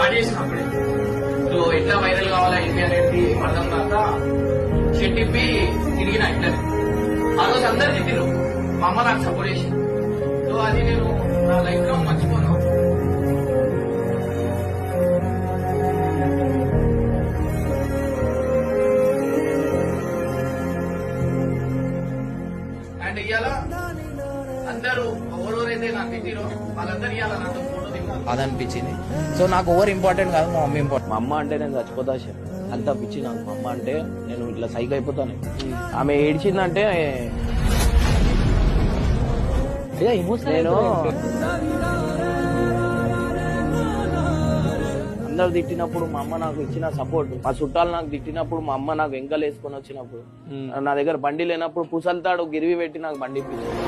Start చేసినప్పుడే so ఎట్లా viral కావాలా ఏంటి అనేది అర్థం కాక చెట్టిప్పి తిరిగిన ఇట్లా ఆ రోజు అందరు తిట్టిరు. మా అమ్మ నాకు సపోర్ట్ చేసింది. సో అది నేను నా లైఫ్ లో మర్చిపోను. అండ్ ఇవాళ అందరూ ఎవరెవరైతే నాకు తిట్టిరో వాళ్ళందరూ ఇవాళ నాతో ఫోటో దిగుతారు. అది అనిపించింది. సో నాకు ఓవర్ ఇంపార్టెంట్ కాదు, మా మమ్మీ ఇంపార్టెంట్. మా అమ్మ అంటే నేను చచ్చిపోతా అంత పిచ్చి నాకు. మా అమ్మ అంటే నేను ఇట్లా సైకి అయిపోతాను. ఆమె ఏడ్చిందంటే నేను అందరు తిట్టినప్పుడు మా అమ్మ నాకు ఇచ్చిన సపోర్ట్, మా చుట్టాలు నాకు తిట్టినప్పుడు మా అమ్మ నాకు వెంకలు వేసుకొని వచ్చినప్పుడు, నా దగ్గర బండి లేనప్పుడు పుసల్తాడు గిరివి పెట్టి నాకు బండి ఇప్పించింది.